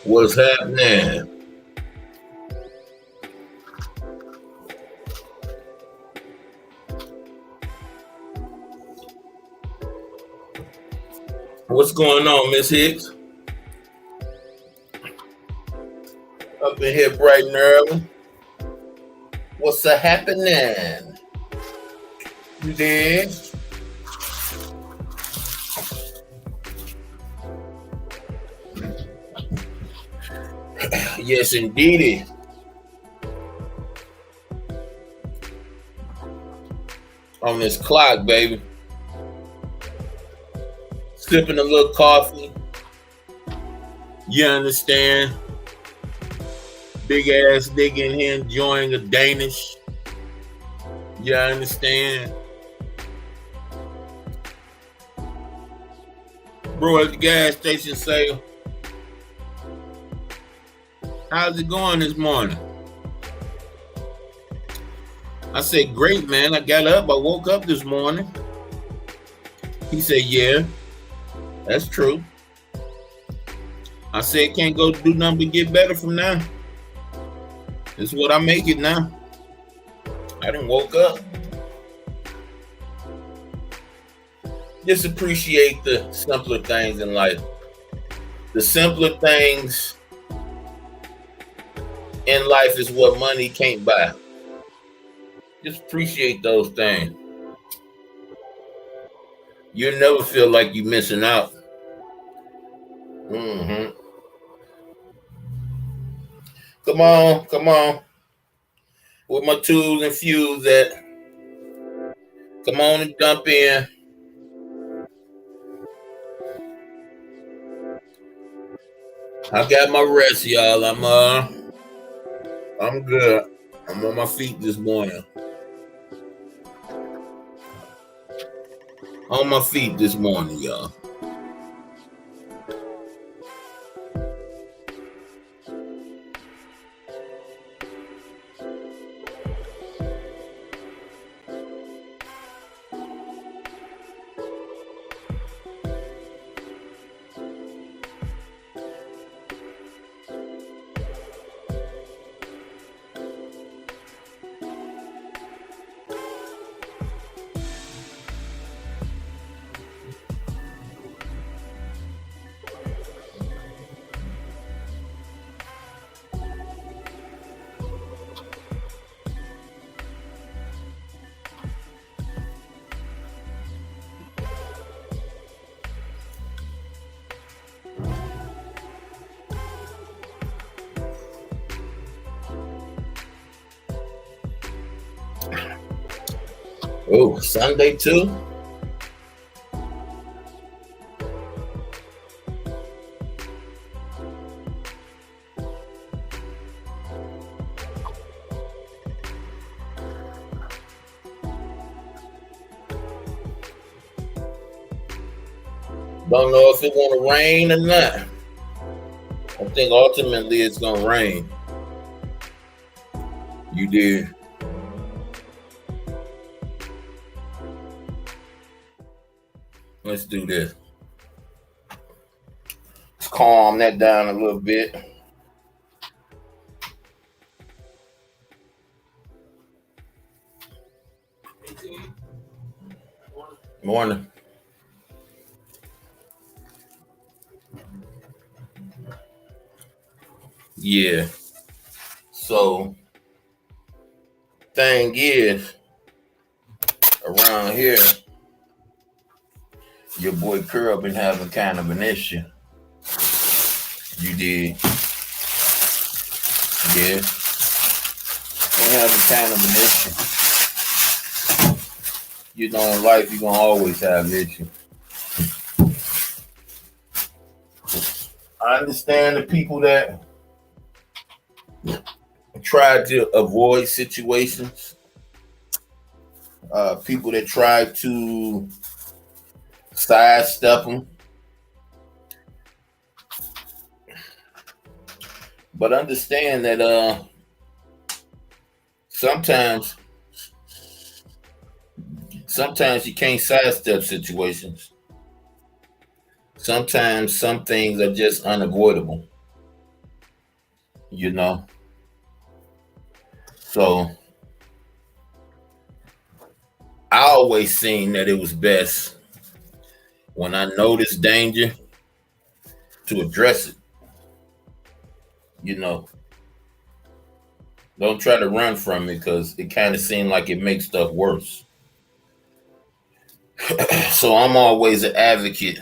What's happening? What's going on, Miss Hicks? Up in here bright and early. What's a happening? You there? Yes, indeedy. On this clock, baby. Sipping a little coffee. You understand? Big ass nigga in here enjoying a Danish. You understand? Bro at the gas station say, how's it going this morning? I said, great, man. I got up. I woke up this morning. He said, yeah, that's true. I said, can't go do nothing but get better from now. This is what I make it now. I done woke up. Just appreciate the simpler things in life. The simpler things in life is what money can't buy. Just appreciate those things. You'll never feel like you're missing out. Come on. With my tools and fuse at. Come on and jump in. I got my rest, y'all. I'm good. I'm on my feet this morning. On my feet this morning, y'all. Oh, Sunday too? Don't know if it want to rain or not. I think ultimately it's going to rain. You did. Let's do this. Let's calm that down a little bit. Morning. Yeah. So, thing is, around here, your boy Curl been having kind of an issue. You did. Yeah. Been having kind of an issue. You know, in life, you're going to always have issues. I understand the people that try to avoid situations. People that try to sidestep them. But understand that sometimes you can't sidestep situations. Sometimes some things are just unavoidable. you know. So I always seen that it was best when I noticed danger to address it. You know, don't try to run from it because it kind of seemed like it makes stuff worse. So I'm always an advocate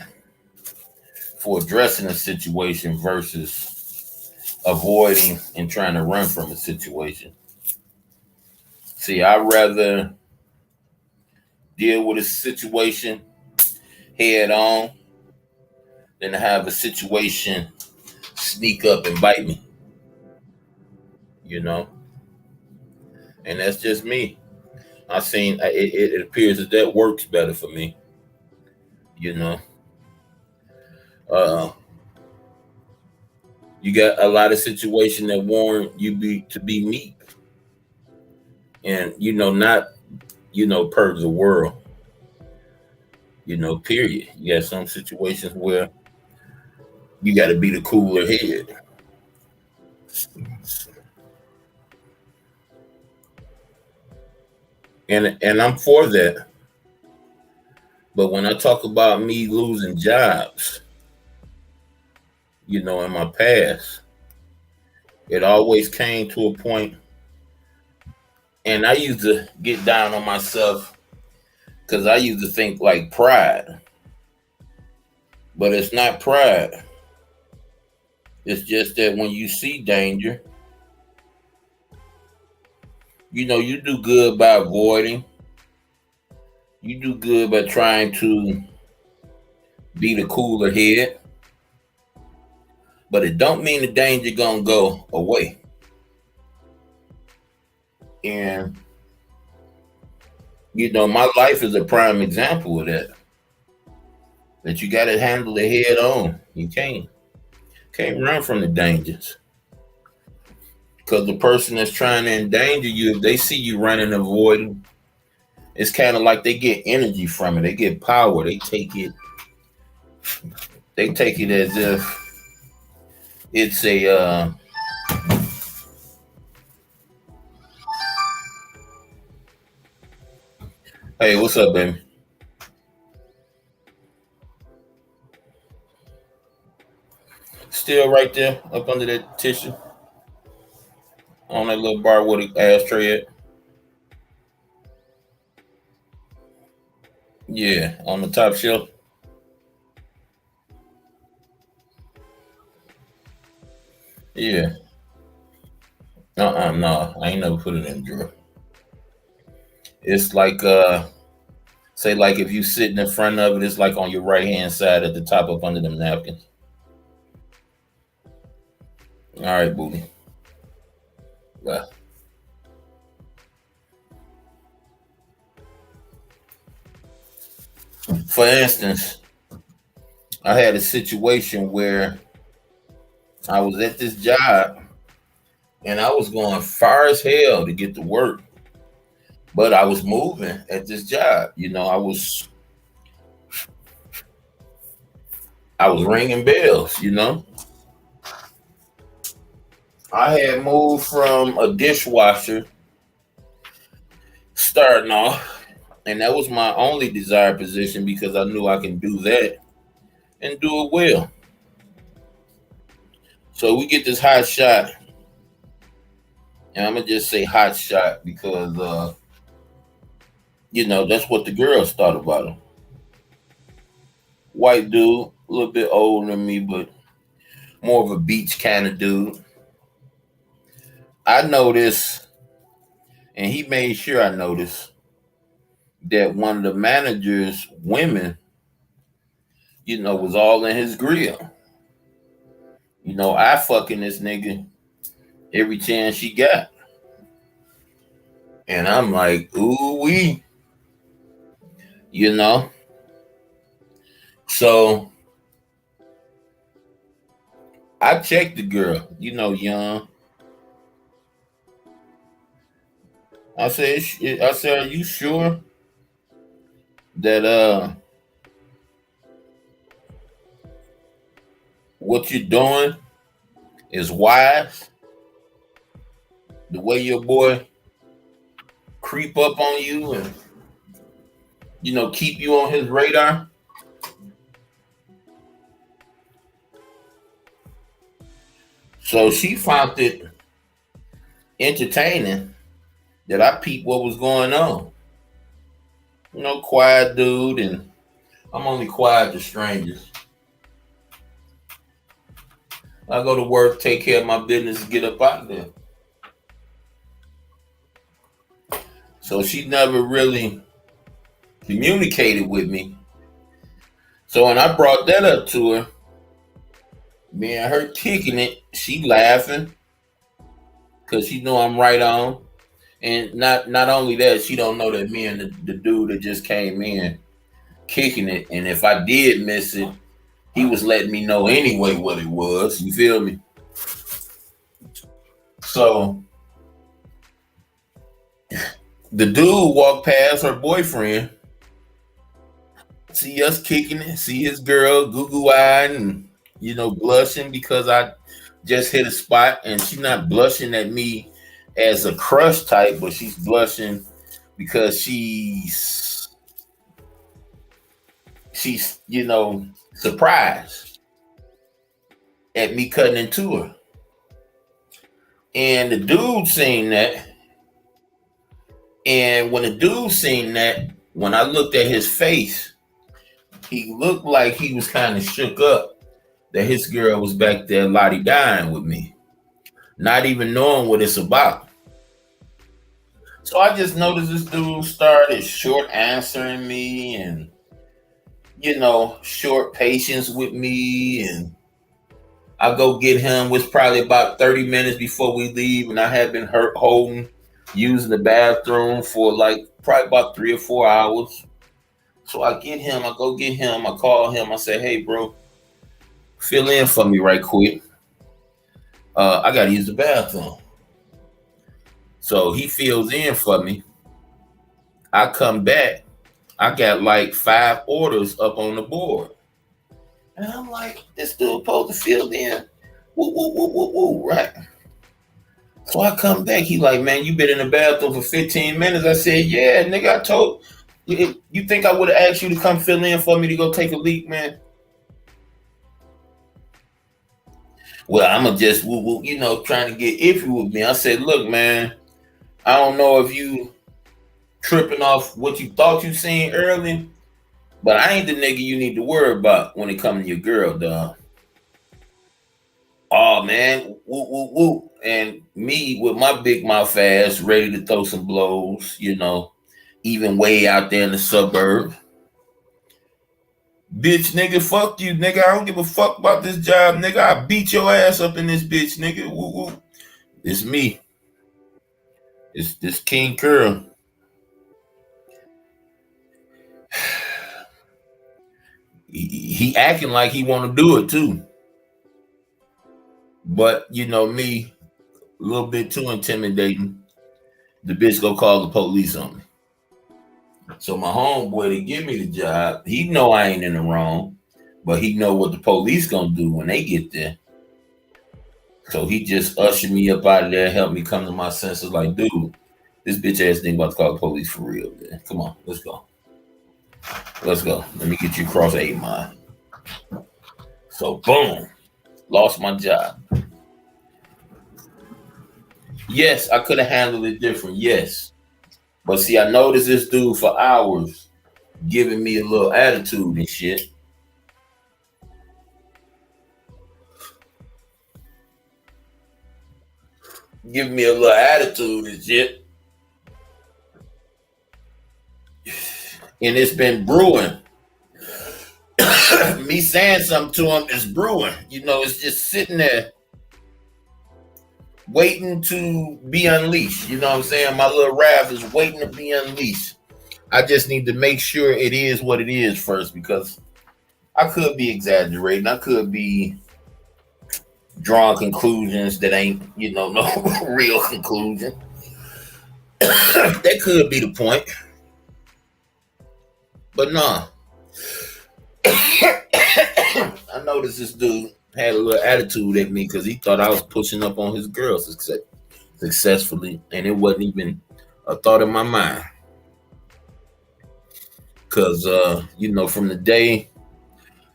for addressing a situation versus avoiding and trying to run from a situation. See, I'd rather deal with a situation head on than to have a situation sneak up and bite me, you know? And that's just me. I seen it appears that that works better for me, you know? Uh, you got a lot of situations that warrant you be to be meek and, not, per the world, period. You got some situations where you got to be the cooler head. And I'm for that. But when I talk about me losing jobs, in my past, it always came to a point, and I used to get down on myself because I used to think like pride, but it's not pride. It's just that when you see danger, you do good by avoiding. You do good by trying to be the cooler head, but it don't mean the danger gonna go away. And my life is a prime example of that. That you got to handle it head on. You can't run from the dangers. Because the person that's trying to endanger you, if they see you running, avoiding, it's kind of like they get energy from it. They get power. They take it. They take it as if it's a. Hey, what's up, baby? Still right there, up under that tissue, on that little bar with the ashtray at. Yeah, on the top shelf. Yeah. No, I ain't never put it in the drawer. It's like say like if you sitting in front of it, it's like on your right hand side at the top up under them napkins. All right, booty. Well, for instance, I had a situation where I was at this job and I was going far as hell to get to work, but I was moving at this job. I was ringing bells. I had moved from a dishwasher starting off, and that was my only desired position because I knew I can do that and do it well. So we get this hot shot, and I'm gonna just say hot shot because that's what the girls thought about him. White dude, a little bit older than me, but more of a beach kind of dude. I noticed, and he made sure I noticed that one of the manager's women, was all in his grill. I fucking this nigga every chance she got. And I'm like, ooh wee, you know. So I checked the girl, young. I said, are you sure that what you're doing is wise? The way your boy creep up on you and keep you on his radar. So she found it entertaining that I peeped what was going on. Quiet dude, and I'm only quiet to strangers. I go to work, take care of my business, get up out of there. So she never really communicated with me. So when I brought that up to her, me and her kicking it, she laughing because she know I'm right on. And not only that, she don't know that me and the dude that just came in kicking it. And if I did miss it, he was letting me know anyway what it was. You feel me? So the dude walked past her boyfriend, see us kicking it, see his girl goo eyed and blushing because I just hit a spot, and she's not blushing at me as a crush type, but she's blushing because she's surprised at me cutting into her. And the dude seen that. And when the dude seen that, when I looked at his face, he looked like he was kind of shook up that his girl was back there lottie dying with me, not even knowing what it's about. So I just noticed this dude started short answering me and, short patience with me. And I go get him. It was probably about 30 minutes before we leave, and I had been using the bathroom for like probably about 3 or 4 hours. So I go get him, I call him, I say, hey bro, fill in for me right quick. I gotta use the bathroom. So he fills in for me. I come back, I got like 5 orders up on the board. And I'm like, this dude supposed to fill in. Woo, woo, woo, woo, woo, right? So I come back, he like, man, you been in the bathroom for 15 minutes. I said, yeah, nigga, I told you think I would have asked you to come fill in for me to go take a leak, man? Well, I'ma just trying to get iffy with me. I said, look, man, I don't know if you tripping off what you thought you seen early, but I ain't the nigga you need to worry about when it comes to your girl, dog. Oh man, woo woo woo. And me with my big mouth ass ready to throw some blows, even way out there in the suburb. Bitch, nigga, fuck you, nigga. I don't give a fuck about this job, nigga. I beat your ass up in this bitch, nigga. Woo woo. It's me. It's this King Curl. He acting like he want to do it too. But me, a little bit too intimidating. The bitch go call the police on me. So my homeboy to give me the job, he know I ain't in the wrong, but he know what the police gonna do when they get there. So he just ushered me up out of there, helped me come to my senses. Like, dude, this bitch ass thing about to call the police for real, man. Come on, let's go. Let's go. Let me get you across 8 Mile. So boom, lost my job. Yes, I could have handled it different. Yes. But see, I noticed this dude for hours giving me a little attitude and shit. Giving me a little attitude and shit. And it's been brewing. Me saying something to him is brewing. It's just sitting there waiting to be unleashed. You know what I'm saying? My little wrath is waiting to be unleashed. I just need to make sure it is what it is first, because I could be exaggerating. I could be drawing conclusions that ain't, no real conclusion. That could be the point. But nah. I noticed this dude had a little attitude at me because he thought I was pushing up on his girls, successfully, and it wasn't even a thought in my mind. Cause from the day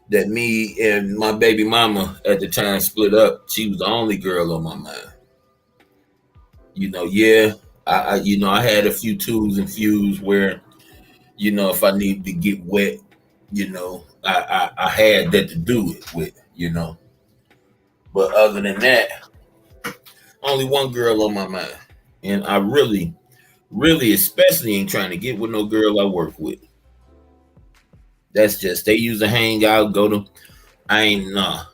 that me and my baby mama at the time split up, she was the only girl on my mind. Yeah, I had a few twos and fews where, if I needed to get wet, I had that to do it with. But other than that, only one girl on my mind. And I really, really, especially ain't trying to get with no girl I work with. That's just, they use to hang out, go to, I ain't, nah.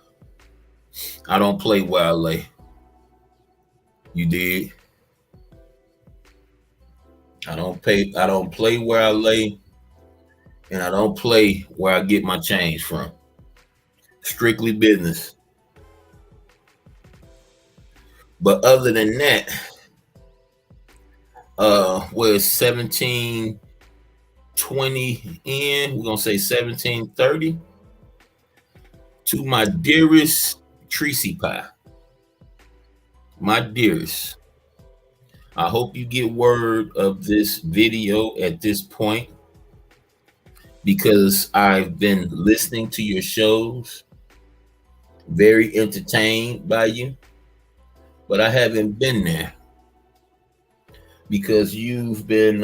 I don't play where I lay. You did. I don't play where I lay, and I don't play where I get my change from. Strictly business. But other than that, we're 1720 in. We're gonna say 1730. To my dearest Tracy Pie. My dearest. I hope you get word of this video at this point, because I've been listening to your shows, very entertained by you, but I haven't been there because you've been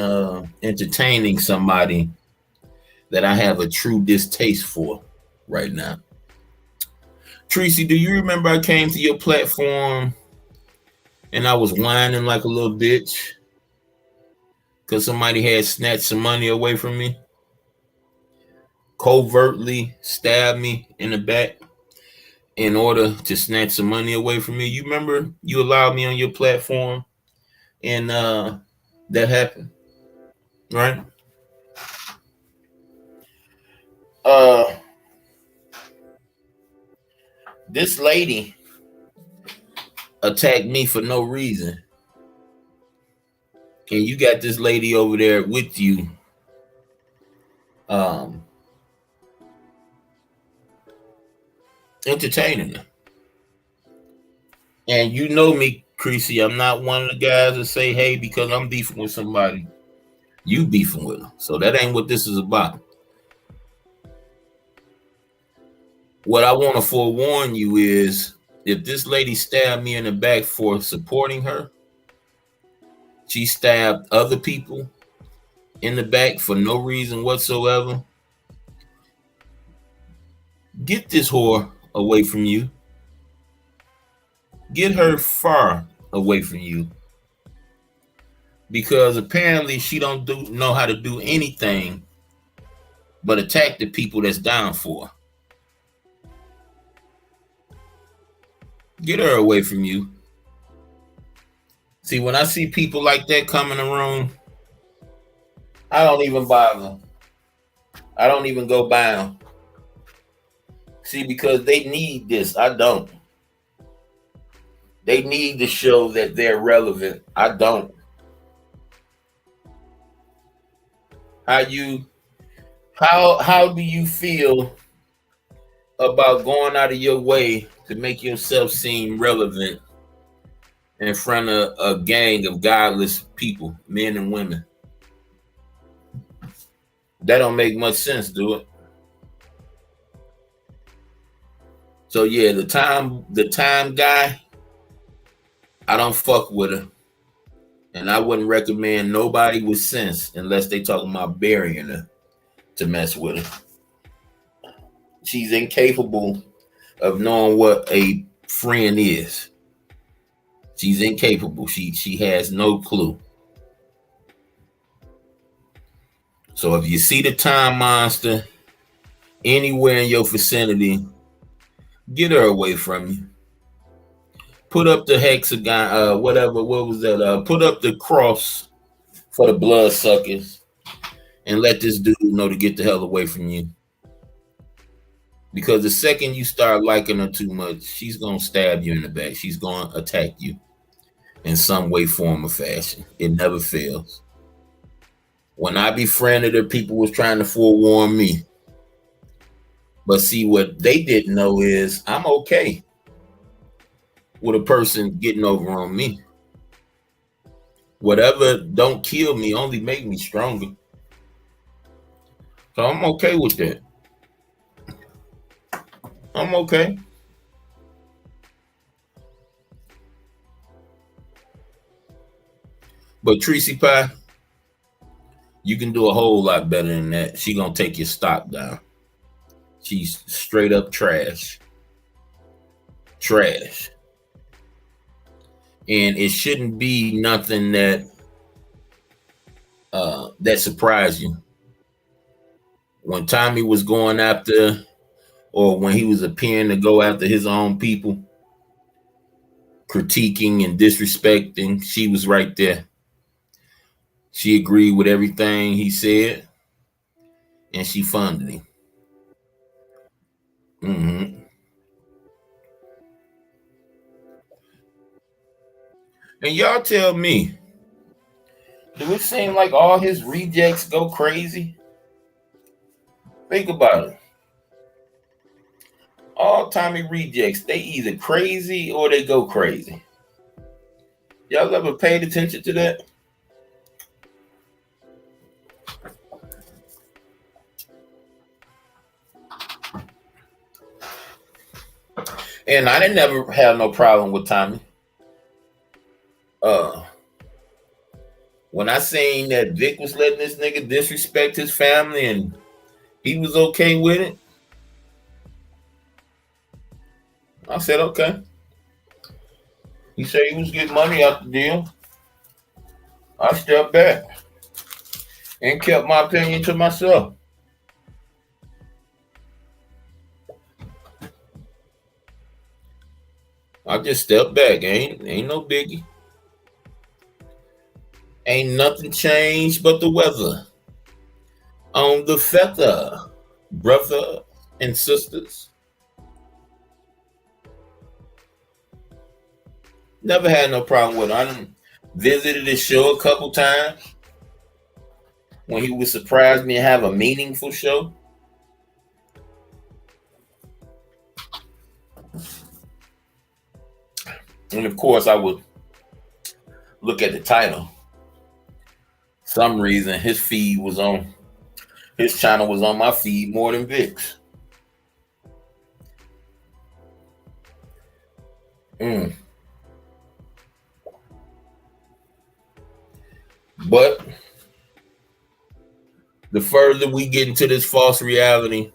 entertaining somebody that I have a true distaste for right now. Tracy, do you remember I came to your platform and I was whining like a little bitch because somebody had snatched some money away from me? Covertly stabbed me in the back in order to snatch some money away from me. You remember you allowed me on your platform and that happened, right? This lady attacked me for no reason. And you got this lady over there with you. Entertaining her. And you know me, Creasy, I'm not one of the guys that say, hey, because I'm beefing with somebody, you beefing with them. So that ain't what this is about. What I want to forewarn you is, if this lady stabbed me in the back for supporting her, she stabbed other people in the back for no reason whatsoever. Get this whore away from you. Get her far away from you. Because apparently she don't know how to do anything but attack the people that's down for her. Get her away from you. See, when I see people like that come in the room, I don't even bother. I don't even go by them. See, because they need this. I don't. They need to show that they're relevant. I don't. How do you feel about going out of your way to make yourself seem relevant in front of a gang of godless people, men and women? That don't make much sense, do it? So yeah, the time guy, I don't fuck with her. And I wouldn't recommend nobody with sense, unless they talking about burying her, to mess with her. She's incapable of knowing what a friend is. She's incapable. She has no clue. So if you see the time monster anywhere in your vicinity, get her away from you. Put up the hexagon, whatever. What was that? Put up the cross for the blood suckers, and let this dude know to get the hell away from you. Because the second you start liking her too much, she's gonna stab you in the back. She's gonna attack you in some way, form, or fashion. It never fails. When I befriended her, people was trying to forewarn me. But see, what they didn't know is I'm okay with a person getting over on me. Whatever don't kill me only make me stronger. So I'm okay with that. I'm okay. But Tracy Pie, you can do a whole lot better than that. She gonna take your stock down. She's straight up trash. Trash. And it shouldn't be nothing that surprised you. When Tommy was going after, or when he was appearing to go after his own people, critiquing and disrespecting, she was right there. She agreed with everything he said, and she funded him. Mm-hmm. And y'all tell me, do it seem like all his rejects go crazy? Think about it. All Tommy rejects, they either crazy or they go crazy. Y'all ever paid attention to that? And I didn't never have no problem with Tommy. Uh, when I seen that Vic was letting this nigga disrespect his family and he was okay with it, I said, okay. He said he was getting money out the deal. I stepped back and kept my opinion to myself. I just stepped back. Ain't no biggie. Ain't nothing changed but the weather on the feather, brother and sisters. Never had no problem with it. I done visited his show a couple times when he would surprise me and have a meaningful show. And of course, I would look at the title. Some reason his channel was on my feed more than Vic's. But the further we get into this false reality,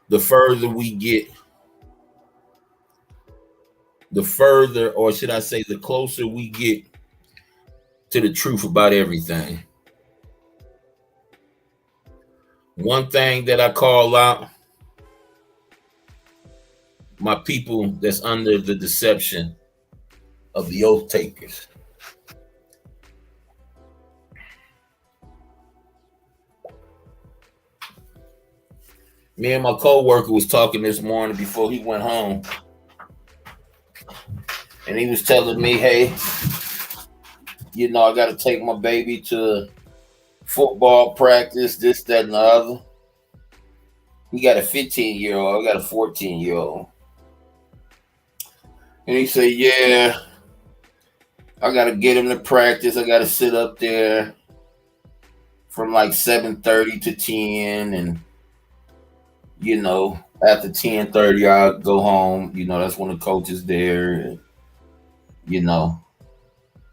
the further we get, the further, or should I say, the closer we get to the truth about everything. One thing that I call out, my people that's under the deception of the oath takers. Me and my co-worker was talking this morning before he went home. And he was telling me, hey, I got to take my baby to football practice, this, that, and the other. He got a 15-year-old. I got a 14-year-old. And he said, yeah, I got to get him to practice. I got to sit up there from like 7:30 to 10. And, after 10:30, I'll go home. That's when the coach is there. And,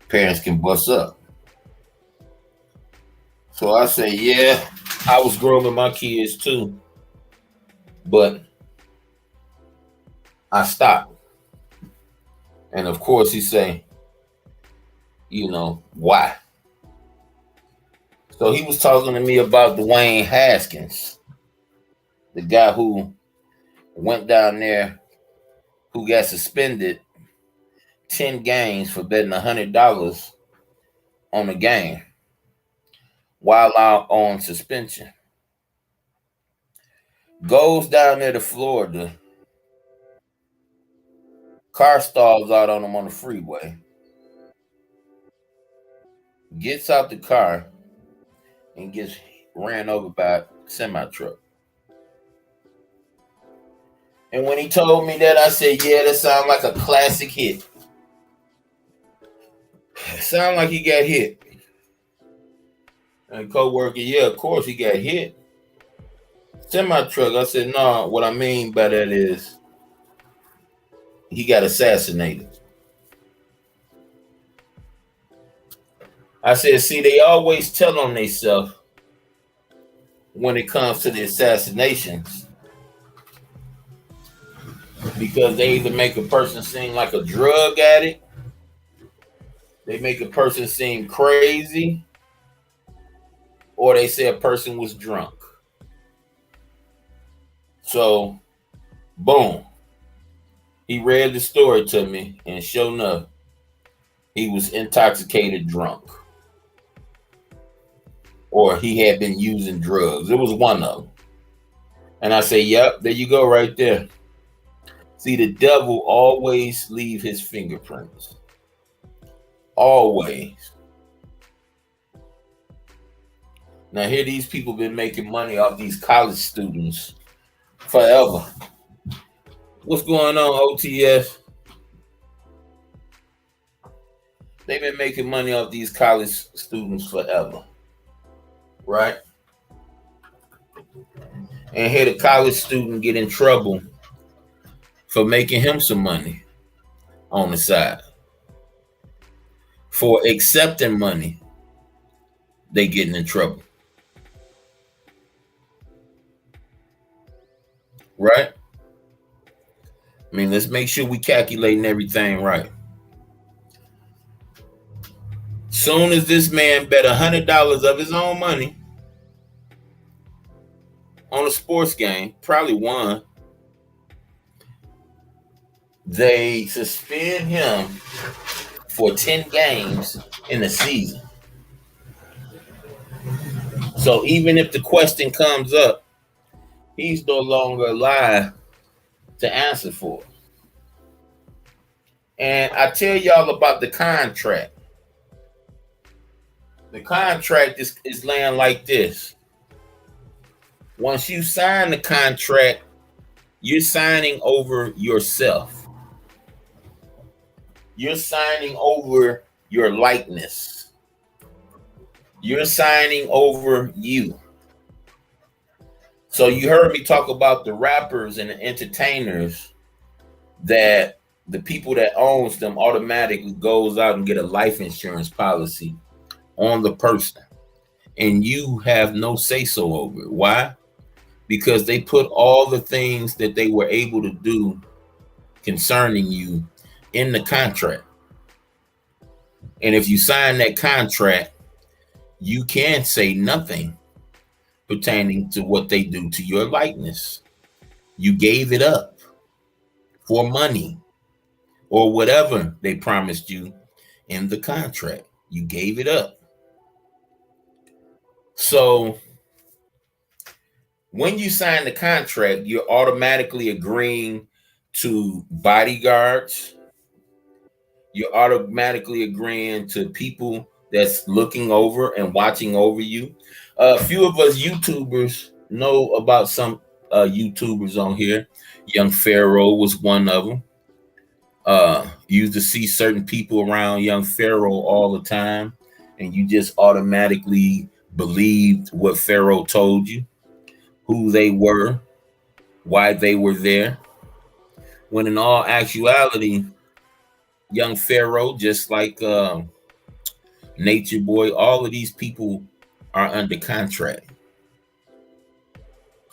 parents can bust up. So I say, yeah, I was grooming my kids too. But I stopped. And of course he say, why? So he was talking to me about Dwayne Haskins, the guy who went down there, who got suspended 10 games for betting $100 on a game while out on suspension. Goes down there to Florida. Car stalls out on him on the freeway. Gets out the car and gets ran over by a semi-truck. And when he told me that, I said, yeah, that sounds like a classic hit. Sound like he got hit. And co-worker, yeah, of course he got hit. Semi-truck. I said, no, what I mean by that is he got assassinated. I said, see, they always tell on themselves when it comes to the assassinations because they either make a person seem like a drug addict, they make a person seem crazy, or they say a person was drunk. So, boom. He read the story to me, and sure enough, he was intoxicated drunk. Or he had been using drugs. It was one of them. And I say, yep, there you go right there. See, the devil always leave his fingerprints. Always. Now here these people been making money off these college students forever. What's going on, OTS? They've been making money off these college students forever. Right? And here the college student get in trouble for making him some money on the side. For accepting money, they getting in trouble. Right? I mean, let's make sure we calculating everything right. Soon as this man bet $100 of his own money on a sports game, probably won, they suspend him for 10 games in the season. So even if the question comes up, he's no longer alive to answer for it. And I tell y'all about the contract. The contract is laying like this. Once you sign the contract, you're signing over yourself. You're signing over your likeness. You're signing over you. So you heard me talk about the rappers and the entertainers that the people that owns them automatically goes out and get a life insurance policy on the person. And you have no say-so over it. Why? Because they put all the things that they were able to do concerning you in the contract. And if you sign that contract, you can't say nothing pertaining to what they do to your likeness. You gave it up for money or whatever they promised you in the contract. You gave it up. So when you sign the contract, you're automatically agreeing to bodyguards. You're automatically agreeing to people that's looking over and watching over you. A few of us YouTubers know about some YouTubers on here. Young Pharaoh was one of them. You used to see certain people around Young Pharaoh all the time, and you just automatically believed what Pharaoh told you, who they were, why they were there. When in all actuality, Young Pharaoh, just like Nature Boy, all of these people are under contract.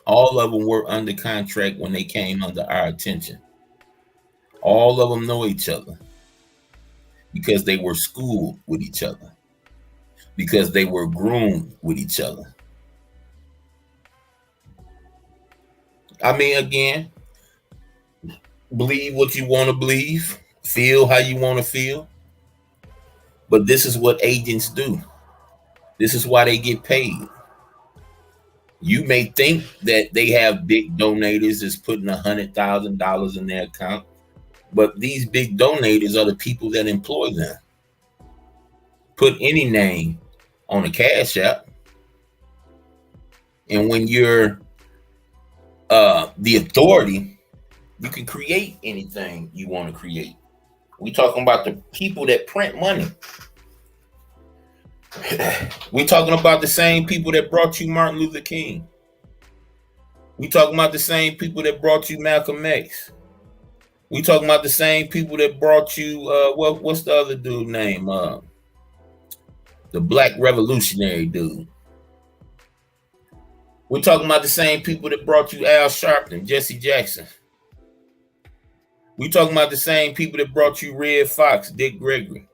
All of them were under contract when they came under our attention. All of them know each other because they were schooled with each other, because they were groomed with each other. I mean, again, believe what you want to believe, feel how you want to feel. But this is what agents do. This is why they get paid. You may think that they have big donators that's putting $100,000 in their account, but these big donators are the people that employ them. Put any name on a Cash App, and when you're the authority, you can create anything you want to create. We're talking about the people that print money. We talking about the same people that brought you Martin Luther King. We talking about the same people that brought you Malcolm X. We talking about the same people that brought you what's the other dude name? The Black Revolutionary dude. We're talking about the same people that brought you Al Sharpton, Jesse Jackson. We talking about the same people that brought you Red Fox, Dick Gregory.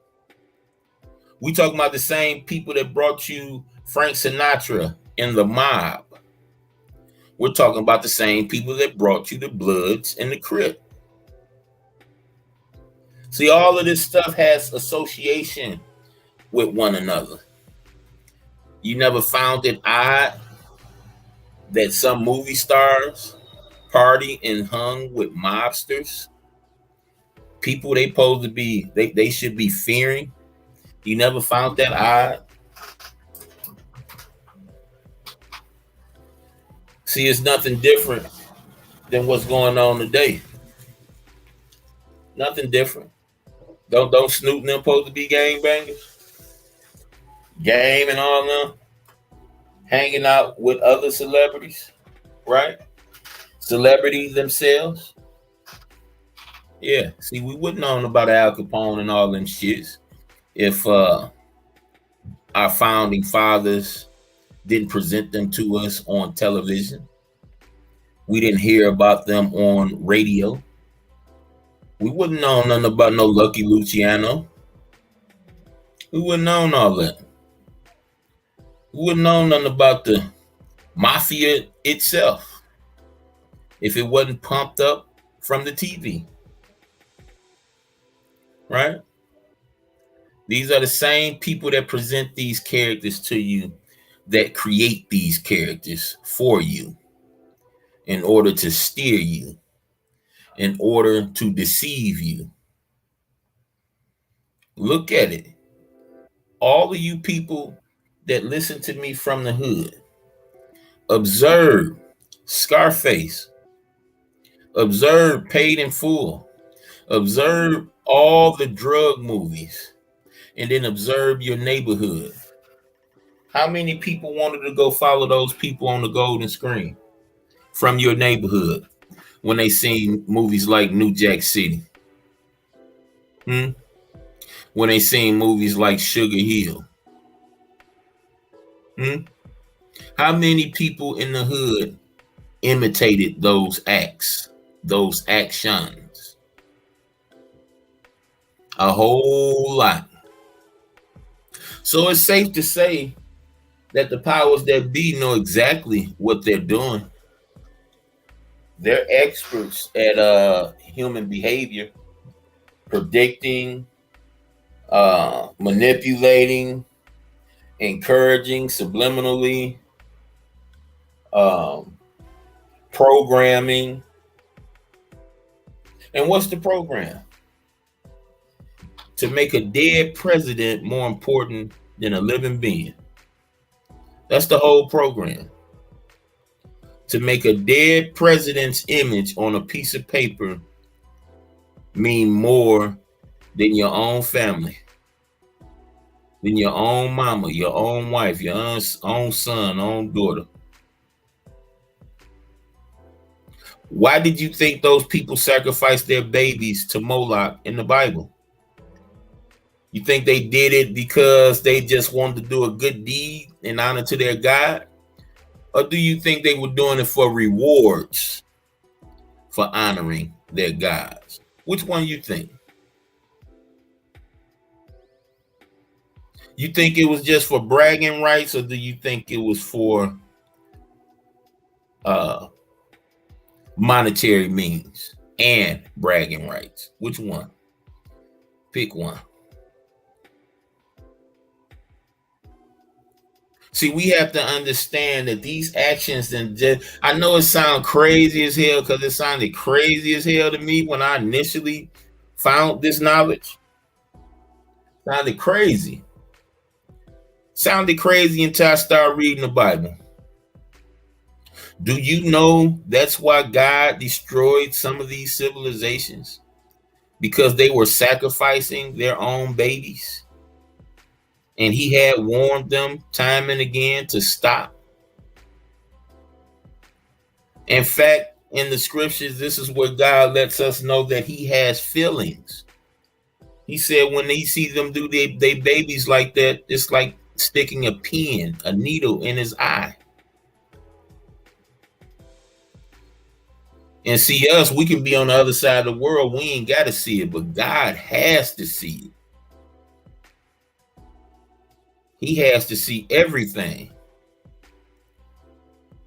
We talking about the same people that brought you Frank Sinatra and the Mob. We're talking about the same people that brought you the Bloods and the Crips. See, all of this stuff has association with one another. You never found it odd that some movie stars party and hung with mobsters? People they supposed to be, they should be fearing. You never found that odd? See, it's nothing different than what's going on today. Nothing different. Don't Snoop and them supposed to be gangbangers? Game and all them hanging out with other celebrities, right? Celebrities themselves. Yeah. See, we wouldn't know about Al Capone and all them shits if our founding fathers didn't present them to us on television. We didn't hear about them on radio. We wouldn't know nothing about no Lucky Luciano. We wouldn't know all that. We wouldn't know nothing about the mafia itself if it wasn't pumped up from the TV. Right? These are the same people that present these characters to you that create these characters for you in order to steer you, in order to deceive you. Look at it. All of you people that listen to me from the hood, observe Scarface, observe Paid in Full, observe all the drug movies, and then observe your neighborhood. How many people wanted to go follow those people on the golden screen from your neighborhood when they seen movies like New Jack City? When they seen movies like Sugar Hill? How many people in the hood imitated those acts, those actions? A whole lot. So it's safe to say that the powers that be know exactly what they're doing. They're experts at human behavior, predicting, manipulating, encouraging subliminally, programming. And what's the program? To make a dead president more important than a living being. That's the whole program. To make a dead president's image on a piece of paper mean more than your own family, than your own mama, your own wife, your own son, own daughter. Why did you think those people sacrificed their babies to Moloch in the Bible? You think they did it because they just wanted to do a good deed in honor to their God? Or do you think they were doing it for rewards for honoring their gods? Which one you think? You think it was just for bragging rights, or do you think it was for monetary means and bragging rights? Which one? Pick one. See, we have to understand that these actions, and I know it sounds crazy as hell, because it sounded crazy as hell to me when I initially found this knowledge. Sounded crazy. Sounded crazy until I started reading the Bible. Do you know that's why God destroyed some of these civilizations? Because they were sacrificing their own babies. And he had warned them time and again to stop. In fact, in the scriptures, this is where God lets us know that he has feelings. He said when he sees them do they babies like that, it's like sticking a pin, a needle in his eye. And see us, we can be on the other side of the world. We ain't got to see it, but God has to see it. He has to see everything.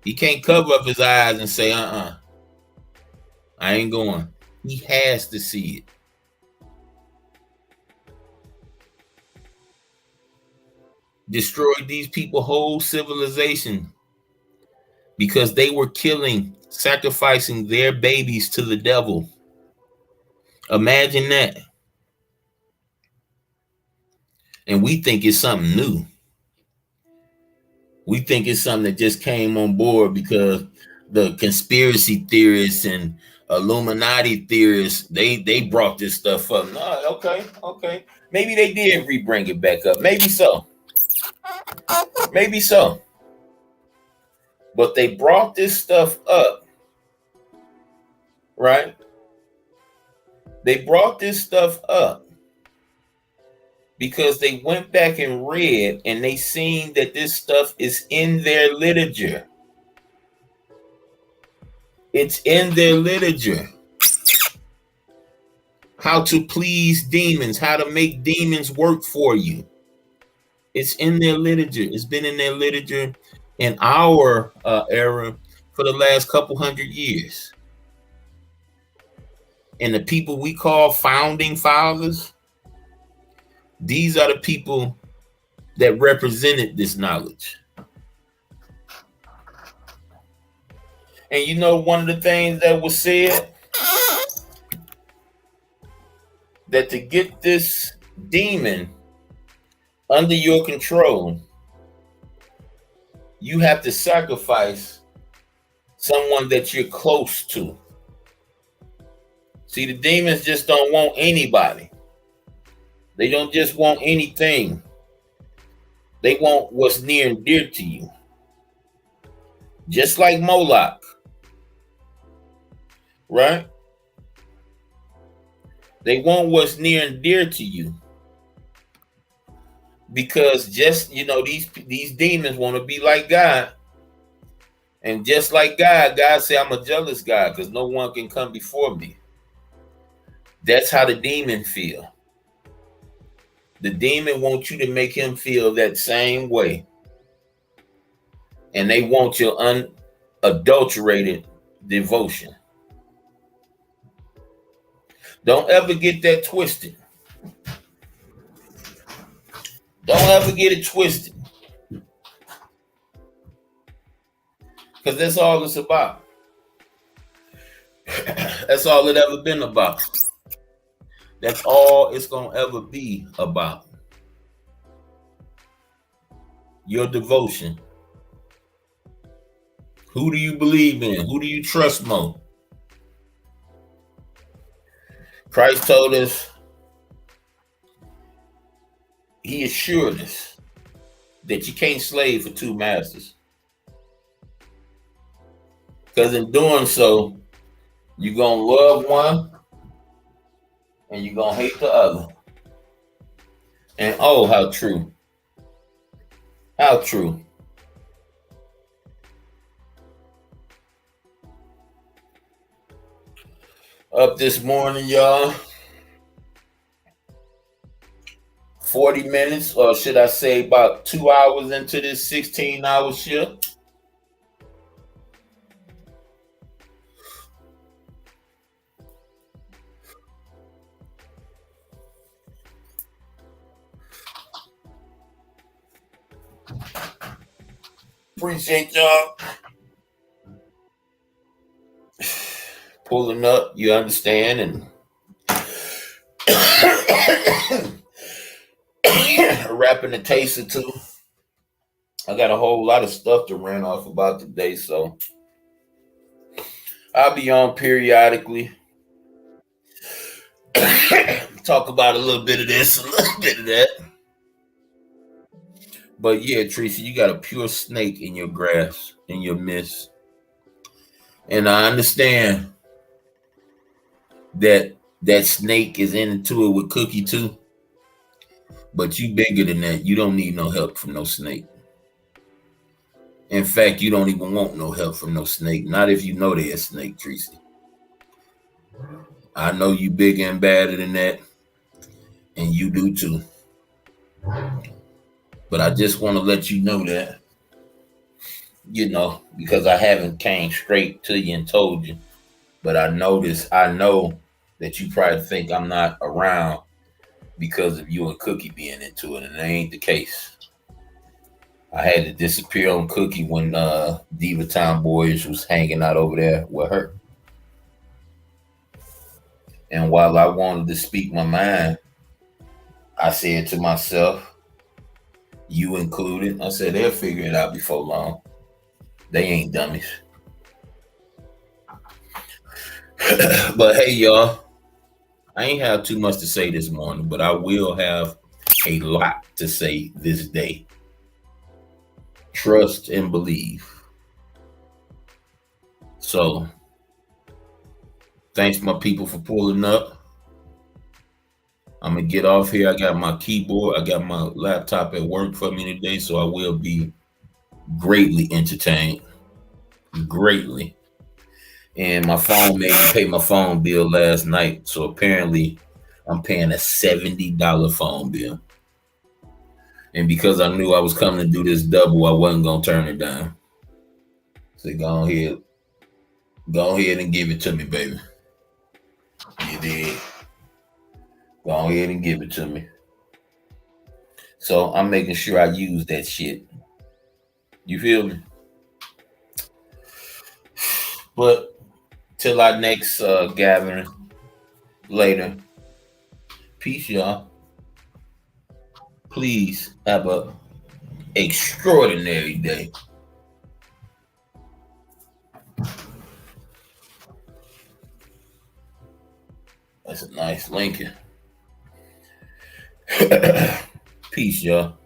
He can't cover up his eyes and say, I ain't going. He has to see it. Destroyed these people whole civilization because they were killing, sacrificing their babies to the devil. Imagine that. And we think it's something new. We think it's something that just came on board because the conspiracy theorists and Illuminati theorists, they brought this stuff up. No, okay. Maybe they did re-bring it back up. Maybe so. Maybe so. But they brought this stuff up, right? They brought this stuff up because they went back and read and they seen that this stuff is in their literature. It's in their literature. How to please demons, how to make demons work for you. It's in their literature. It's been in their literature in our era for the last couple hundred years. And the people we call founding fathers, these are the people that represented this knowledge. And you know, one of the things that was said, that to get this demon under your control, you have to sacrifice someone that you're close to. See, the demons just don't want anybody. They don't just want anything. They want what's near and dear to you. Just like Moloch. Right? They want what's near and dear to you. Because just, these demons want to be like God. And just like God said, I'm a jealous God because no one can come before me. That's how the demon feel. The demon wants you to make him feel that same way. And they want your unadulterated devotion. Don't ever get that twisted. Don't ever get it twisted. Because that's all it's about. That's all it ever been about. That's all it's going to ever be about. Your devotion. Who do you believe in? Who do you trust more? Christ told us, he assured us that you can't slave for two masters. Because in doing so, you're going to love one and you're going to hate the other. And oh, how true. How true. Up this morning, y'all. 40 minutes, or should I say about 2 hours into this 16-hour shift. Appreciate y'all pulling up, you understand, and wrapping a taste or two. I got a whole lot of stuff to rant off about today, so I'll be on periodically. Talk about a little bit of this, a little bit of that. But yeah, Tracy, you got a pure snake in your grass, in your midst. And I understand that that snake is into it with Cookie too. But you bigger than that. You don't need no help from no snake. In fact, you don't even want no help from no snake. Not if you know they're a snake, Tracy. I know you bigger and badder than that, and you do too. But I just want to let you know that, because I haven't came straight to you and told you. But I know that you probably think I'm not around because of you and Cookie being into it, and that ain't the case. I had to disappear on Cookie when Diva Town Boys was hanging out over there with her. And while I wanted to speak my mind, I said to myself, you included, I said they'll figure it out before long. They ain't dummies. But hey, y'all, I ain't have too much to say this morning, but I will have a lot to say this day. Trust and believe. So, thanks, my people, for pulling up. I'm going to get off here. I got my keyboard. I got my laptop at work for me today, so I will be greatly entertained. Greatly. And my phone made me pay my phone bill last night. So apparently I'm paying a $70 phone bill. And because I knew I was coming to do this double, I wasn't going to turn it down. So go ahead and give it to me, baby. You did. Go ahead and give it to me. So I'm making sure I use that shit. You feel me? But till our next gathering later, peace, y'all. Please have a extraordinary day. That's a nice Lincoln. Peace, y'all.